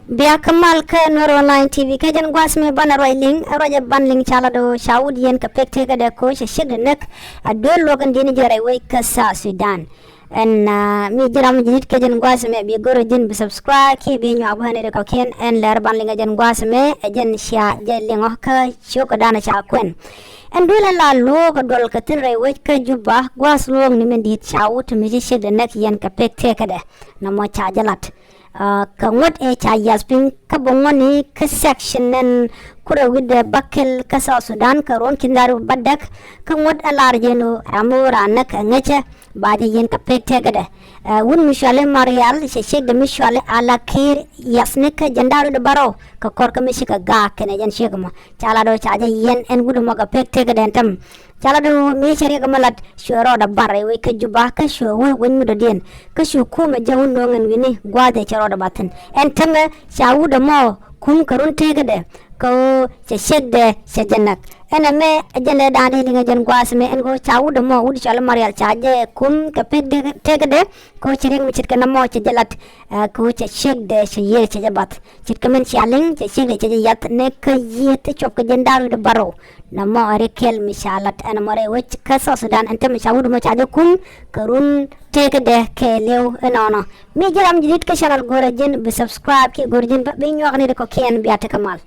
Biya kamal ka Nur Online TV ka jan gwas me bana roiling roja banling chala do Saud yen ka pekte ka de ko shid nek adol logan dini jare wai ka sa Sudan en mi jiram jinit ka jan gwas me bi goro jin bi subscribe ki bi nyu abane de ka ken en ler banling jan gwas me jan sha jeling ka choko dana cha kwen en dole la lo ka dol ka tin re wai ka juba gwas lo ni men dit Saud mi shid nek yen ka pekte ka de na mo cha jalat ka ngot e cha yaspin ka bongoni ka section nen kura wide bakel ka sa Sudan ka ron kindaru badak ka ngot alar jeno amura nak ngacha baje yen ka pekte gade wun mishale marial she shek de mishale ala kir yasne ka jandaru de baro ka kor ka mishika ga kene jan shekma chala do chaja yen en gudu mo ka pekte gade tam chala do mi shere ka malat shoro da bare we ka juba ka sho we won mu da den ka sho ko ma jawun no ngan wini gwade charo da batan en tame shawu da mo kum karun te gade ko che shedde se janak ena me jende dani linga jan gwas me en go chawu da mo udi chala marial chaje kum ka pedde te gade ko chireng mi chitka na mo che jalat ko che shedde se ye che jabat chitka men chaling che shedde che yat ne ka yete chop ka jandaru da baro na mo are kel mishalat ana more wech ka sa Sudan ante mi chawu mo chaje kum karun te gade ke lew enono mi jiram jidit ka channel gore jin bi subscribe ki gore jin bi nyu agni ko ken bi ate kamal